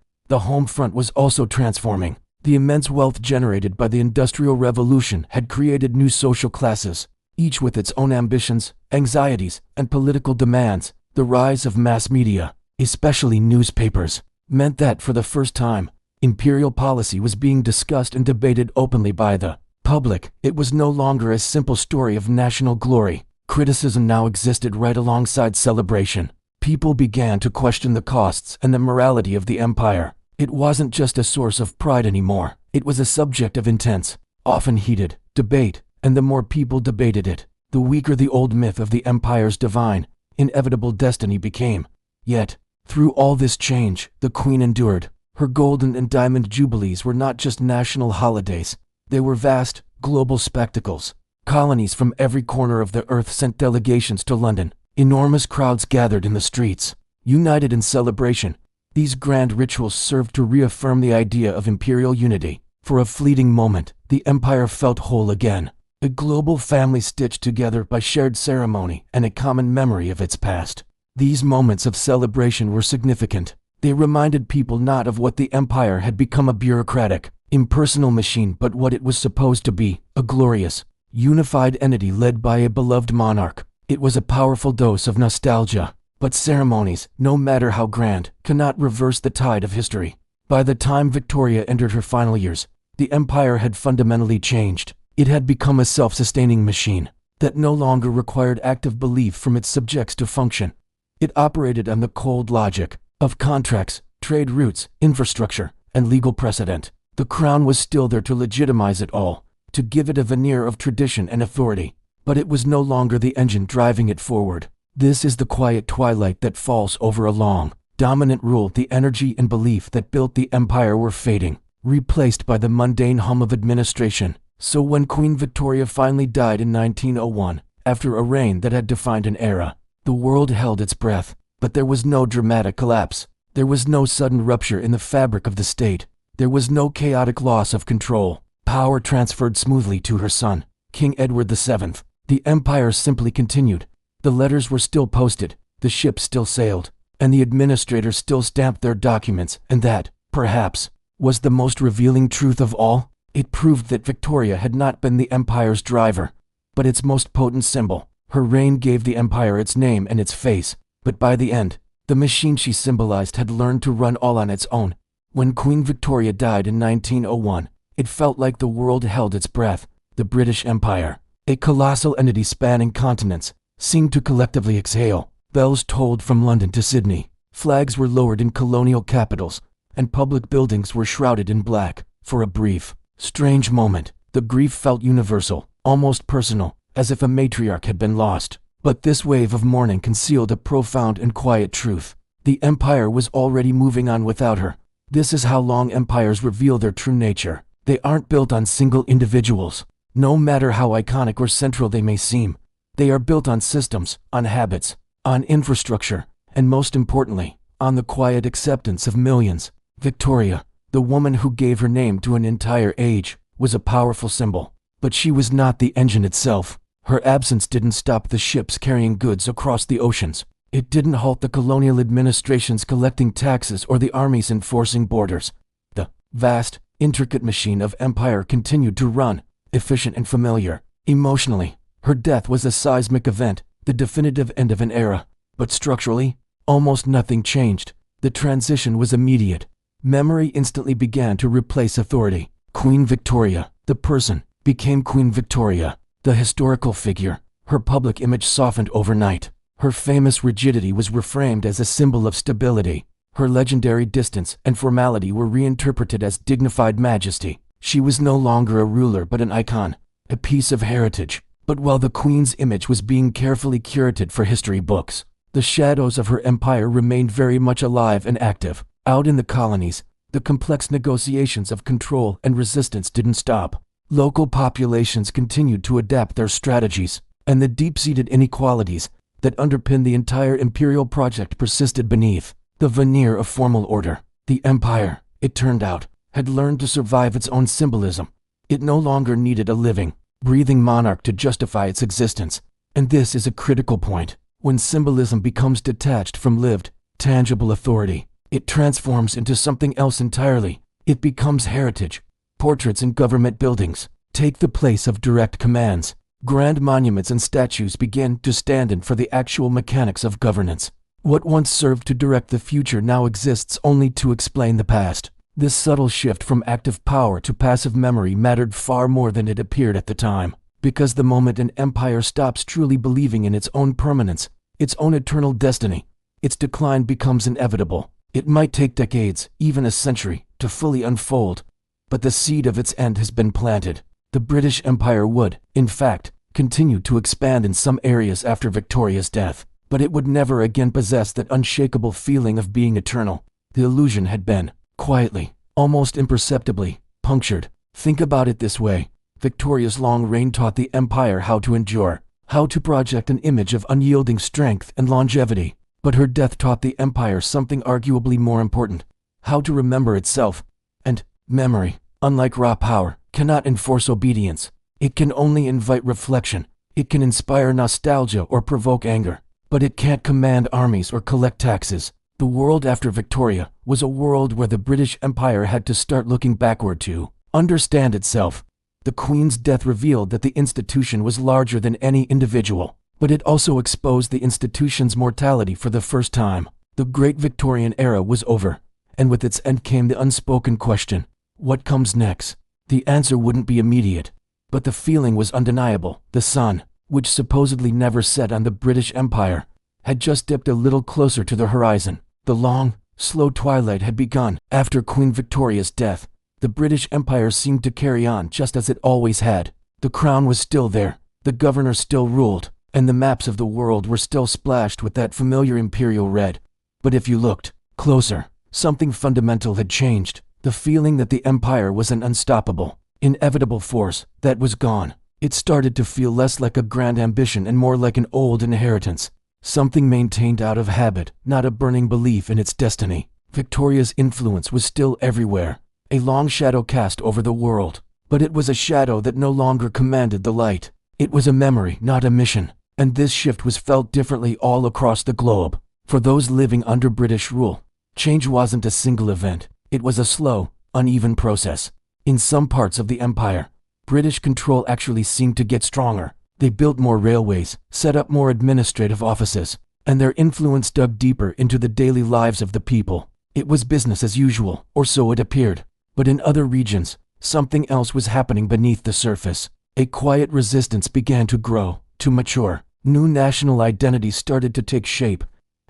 the home front was also transforming. The immense wealth generated by the Industrial Revolution had created new social classes, each with its own ambitions, anxieties, and political demands. The rise of mass media, especially newspapers, meant that for the first time, imperial policy was being discussed and debated openly by the public. It was no longer a simple story of national glory. Criticism now existed right alongside celebration. People began to question the costs and the morality of the empire. It wasn't just a source of pride anymore. It was a subject of intense, often heated, debate, and the more people debated it, the weaker the old myth of the empire's divine, inevitable destiny became. Yet, through all this change, the Queen endured. Her golden and diamond jubilees were not just national holidays. They were vast, global spectacles. Colonies from every corner of the earth sent delegations to London. Enormous crowds gathered in the streets, united in celebration. These grand rituals served to reaffirm the idea of imperial unity. For a fleeting moment, the empire felt whole again, a global family stitched together by shared ceremony and a common memory of its past. These moments of celebration were significant. They reminded people not of what the empire had become, a bureaucratic, impersonal machine, but what it was supposed to be, a glorious, unified entity led by a beloved monarch. It was a powerful dose of nostalgia. But ceremonies, no matter how grand, cannot reverse the tide of history. By the time Victoria entered her final years, the empire had fundamentally changed. It had become a self-sustaining machine that no longer required active belief from its subjects to function. It operated on the cold logic of contracts, trade routes, infrastructure, and legal precedent. The crown was still there to legitimize it all, to give it a veneer of tradition and authority, but it was no longer the engine driving it forward. This is the quiet twilight that falls over a long, dominant rule. The energy and belief that built the empire were fading, replaced by the mundane hum of administration. So when Queen Victoria finally died in 1901, after a reign that had defined an era, the world held its breath. But there was no dramatic collapse. There was no sudden rupture in the fabric of the state. There was no chaotic loss of control. Power transferred smoothly to her son, King Edward VII. The empire simply continued. The letters were still posted, the ship still sailed, and the administrators still stamped their documents, and that, perhaps, was the most revealing truth of all. It proved that Victoria had not been the Empire's driver, but its most potent symbol. Her reign gave the Empire its name and its face, but by the end, the machine she symbolized had learned to run all on its own. When Queen Victoria died in 1901, it felt like the world held its breath. The British Empire, a colossal entity spanning continents, seemed to collectively exhale. Bells tolled from London to Sydney, flags were lowered in colonial capitals, and public buildings were shrouded in black. For a brief, strange moment, the grief felt universal, almost personal, as if a matriarch had been lost. But this wave of mourning concealed a profound and quiet truth. The Empire was already moving on without her. This is how long empires reveal their true nature. They aren't built on single individuals, no matter how iconic or central they may seem. They are built on systems, on habits, on infrastructure, and most importantly, on the quiet acceptance of millions. Victoria, the woman who gave her name to an entire age, was a powerful symbol. But she was not the engine itself. Her absence didn't stop the ships carrying goods across the oceans. It didn't halt the colonial administrations collecting taxes or the armies enforcing borders. The vast, intricate machine of empire continued to run, efficient and familiar. Emotionally, her death was a seismic event, the definitive end of an era. But structurally, almost nothing changed. The transition was immediate. Memory instantly began to replace authority. Queen Victoria, the person, became Queen Victoria, the historical figure. Her public image softened overnight. Her famous rigidity was reframed as a symbol of stability. Her legendary distance and formality were reinterpreted as dignified majesty. She was no longer a ruler but an icon, a piece of heritage. But while the Queen's image was being carefully curated for history books, the shadows of her empire remained very much alive and active. Out in the colonies, the complex negotiations of control and resistance didn't stop. Local populations continued to adapt their strategies, and the deep-seated inequalities that underpinned the entire imperial project persisted beneath the veneer of formal order. The empire, it turned out, had learned to survive its own symbolism. It no longer needed a living, breathing monarch to justify its existence. And this is a critical point. When symbolism becomes detached from lived, tangible authority, it transforms into something else entirely. It becomes heritage. Portraits in government buildings take the place of direct commands. Grand monuments and statues begin to stand in for the actual mechanics of governance. What once served to direct the future now exists only to explain the past. This subtle shift from active power to passive memory mattered far more than it appeared at the time. Because the moment an empire stops truly believing in its own permanence, its own eternal destiny, its decline becomes inevitable. It might take decades, even a century, to fully unfold, but the seed of its end has been planted. The British Empire would, in fact, continue to expand in some areas after Victoria's death, but it would never again possess that unshakable feeling of being eternal. The illusion had been, quietly, almost imperceptibly, punctured. Think about it this way. Victoria's long reign taught the empire how to endure, how to project an image of unyielding strength and longevity. But her death taught the empire something arguably more important: how to remember itself. And memory, unlike raw power, cannot enforce obedience. It can only invite reflection. It can inspire nostalgia or provoke anger, but it can't command armies or collect taxes. The world after Victoria was a world where the British Empire had to start looking backward to understand itself. The Queen's death revealed that the institution was larger than any individual, but it also exposed the institution's mortality for the first time. The Great Victorian Era was over, and with its end came the unspoken question: what comes next? The answer wouldn't be immediate, but the feeling was undeniable. The sun, which supposedly never set on the British Empire, had just dipped a little closer to the horizon. The long, slow twilight had begun. After Queen Victoria's death, the British Empire seemed to carry on just as it always had. The crown was still there, the governor still ruled, and the maps of the world were still splashed with that familiar imperial red. But if you looked closer, something fundamental had changed. The feeling that the empire was an unstoppable, inevitable force, that was gone. It started to feel less like a grand ambition and more like an old inheritance. Something maintained out of habit, not a burning belief in its destiny. Victoria's influence was still everywhere, a long shadow cast over the world. But it was a shadow that no longer commanded the light. It was a memory, not a mission. And this shift was felt differently all across the globe. For those living under British rule, change wasn't a single event. It was a slow, uneven process. In some parts of the empire, British control actually seemed to get stronger. They built more railways, set up more administrative offices, and their influence dug deeper into the daily lives of the people. It was business as usual, or so it appeared. But in other regions, something else was happening beneath the surface. A quiet resistance began to grow, to mature. New national identities started to take shape.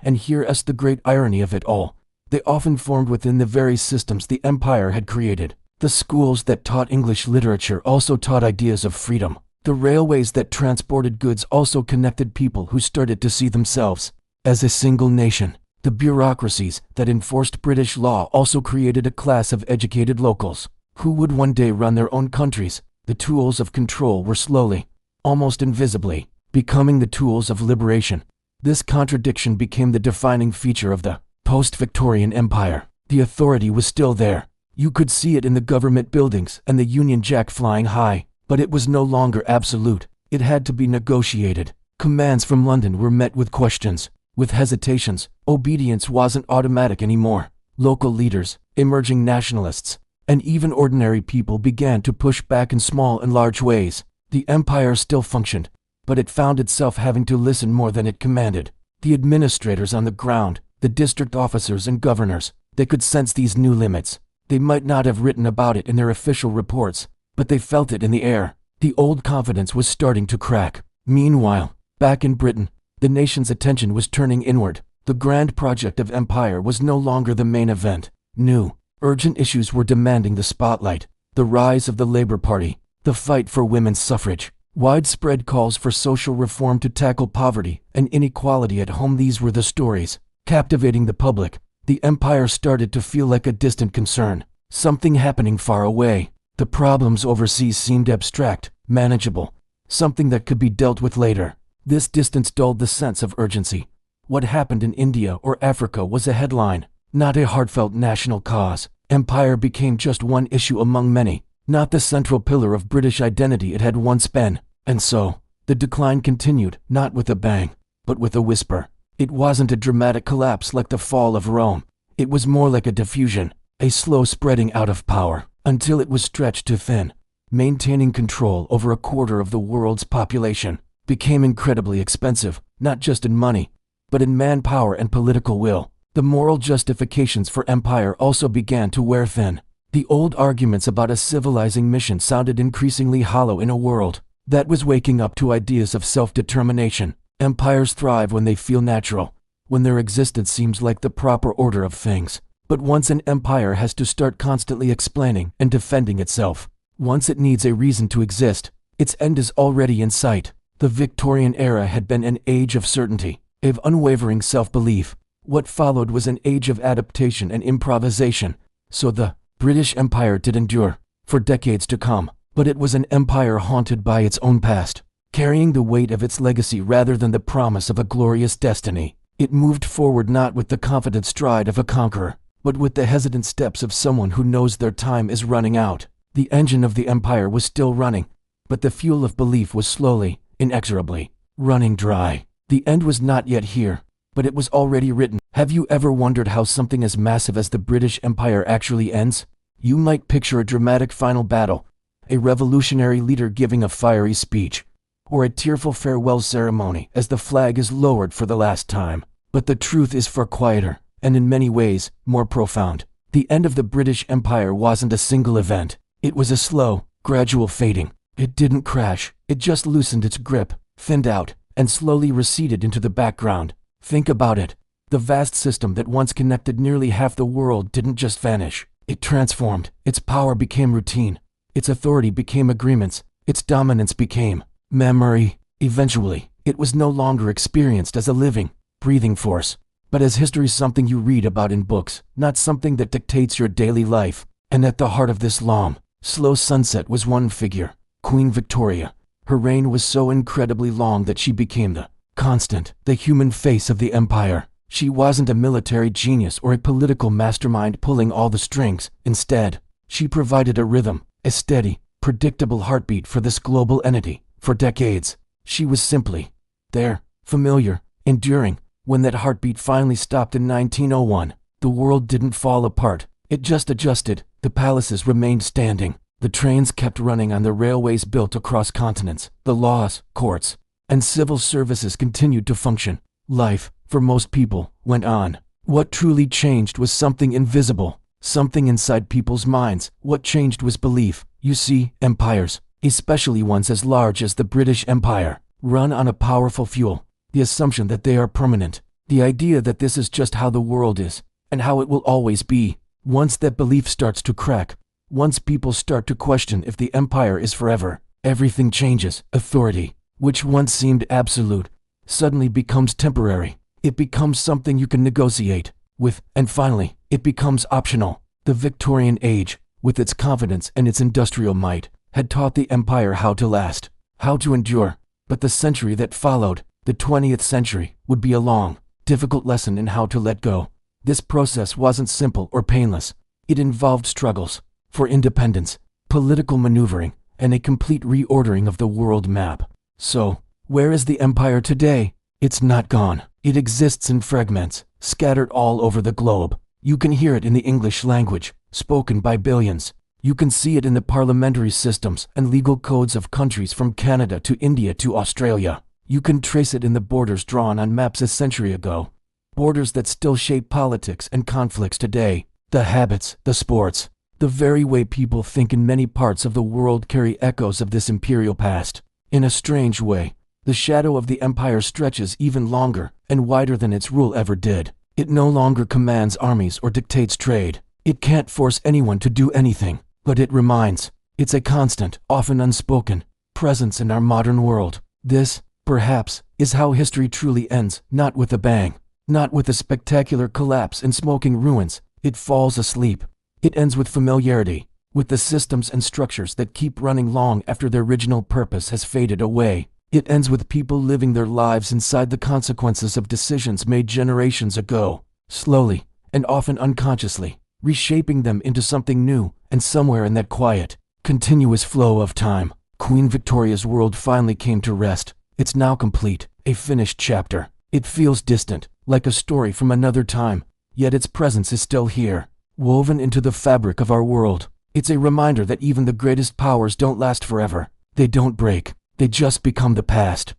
And here is the great irony of it all. They often formed within the very systems the empire had created. The schools that taught English literature also taught ideas of freedom. The railways that transported goods also connected people who started to see themselves as a single nation. The bureaucracies that enforced British law also created a class of educated locals who would one day run their own countries. The tools of control were slowly, almost invisibly, becoming the tools of liberation. This contradiction became the defining feature of the post-Victorian Empire. The authority was still there. You could see it in the government buildings and the Union Jack flying high, but it was no longer absolute. It had to be negotiated. Commands from London were met with questions, with hesitations. Obedience wasn't automatic anymore. Local leaders, emerging nationalists, and even ordinary people began to push back in small and large ways. The empire still functioned, but it found itself having to listen more than it commanded. The administrators on the ground, the district officers and governors, they could sense these new limits. They might not have written about it in their official reports, but they felt it in the air. The old confidence was starting to crack. Meanwhile, back in Britain, the nation's attention was turning inward. The grand project of empire was no longer the main event. New, urgent issues were demanding the spotlight. The rise of the Labour Party, the fight for women's suffrage, widespread calls for social reform to tackle poverty and inequality at home. These were the stories captivating the public. The empire started to feel like a distant concern, something happening far away. The problems overseas seemed abstract, manageable, something that could be dealt with later. This distance dulled the sense of urgency. What happened in India or Africa was a headline, not a heartfelt national cause. Empire became just one issue among many, not the central pillar of British identity it had once been. And so, the decline continued, not with a bang, but with a whisper. It wasn't a dramatic collapse like the fall of Rome. It was more like a diffusion, a slow spreading out of power, until it was stretched too thin. Maintaining control over a quarter of the world's population became incredibly expensive, not just in money, but in manpower and political will. The moral justifications for empire also began to wear thin. The old arguments about a civilizing mission sounded increasingly hollow in a world that was waking up to ideas of self-determination. Empires thrive when they feel natural, when their existence seems like the proper order of things. But once an empire has to start constantly explaining and defending itself, once it needs a reason to exist, its end is already in sight. The Victorian era had been an age of certainty, of unwavering self-belief. What followed was an age of adaptation and improvisation. So the British Empire did endure for decades to come, but it was an empire haunted by its own past, carrying the weight of its legacy rather than the promise of a glorious destiny. It moved forward not with the confident stride of a conqueror, but with the hesitant steps of someone who knows their time is running out. The engine of the empire was still running, but the fuel of belief was slowly, inexorably, running dry. The end was not yet here, but it was already written. Have you ever wondered how something as massive as the British Empire actually ends? You might picture a dramatic final battle, a revolutionary leader giving a fiery speech, or a tearful farewell ceremony as the flag is lowered for the last time. But the truth is far quieter, and in many ways, more profound. The end of the British Empire wasn't a single event. It was a slow, gradual fading. It didn't crash, it just loosened its grip, thinned out, and slowly receded into the background. Think about it. The vast system that once connected nearly half the world didn't just vanish. It transformed. Its power became routine. Its authority became agreements. Its dominance became memory. Eventually, it was no longer experienced as a living, breathing force, but as history, something you read about in books, not something that dictates your daily life. And at the heart of this long, slow sunset was one figure, Queen Victoria. Her reign was so incredibly long that she became the constant, the human face of the empire. She wasn't a military genius or a political mastermind pulling all the strings. Instead, she provided a rhythm, a steady, predictable heartbeat for this global entity. For decades, she was simply There, familiar, enduring. When that heartbeat finally stopped in 1901, the world didn't fall apart, it just adjusted. The palaces remained standing, the trains kept running on the railways built across continents, the laws, courts, and civil services continued to function. Life, for most people, went on. What truly changed was something invisible, something inside people's minds. What changed was belief. You see, empires, especially ones as large as the British Empire, run on a powerful fuel, the assumption that they are permanent, the idea that this is just how the world is, and how it will always be. Once that belief starts to crack, once people start to question if the empire is forever, everything changes. Authority, which once seemed absolute, suddenly becomes temporary. It becomes something you can negotiate with, and finally, it becomes optional. The Victorian age, with its confidence and its industrial might, had taught the empire how to last, how to endure. But the century that followed, the 20th century, would be a long, difficult lesson in how to let go. This process wasn't simple or painless. It involved struggles for independence, political maneuvering, and a complete reordering of the world map. So, where is the empire today? It's not gone. It exists in fragments, scattered all over the globe. You can hear it in the English language, spoken by billions. You can see it in the parliamentary systems and legal codes of countries from Canada to India to Australia. You can trace it in the borders drawn on maps a century ago, borders that still shape politics and conflicts today. The habits, the sports, the very way people think in many parts of the world carry echoes of this imperial past. In a strange way, the shadow of the empire stretches even longer and wider than its rule ever did. It no longer commands armies or dictates trade. It can't force anyone to do anything, but it reminds. It's a constant, often unspoken, presence in our modern world. This, perhaps, is how history truly ends, not with a bang, not with a spectacular collapse in smoking ruins. It falls asleep. It ends with familiarity, with the systems and structures that keep running long after their original purpose has faded away. It ends with people living their lives inside the consequences of decisions made generations ago, slowly, and often unconsciously, reshaping them into something new. And somewhere in that quiet, continuous flow of time, Queen Victoria's world finally came to rest. It's now complete, a finished chapter. It feels distant, like a story from another time, yet its presence is still here, woven into the fabric of our world. It's a reminder that even the greatest powers don't last forever. They don't break. They just become the past.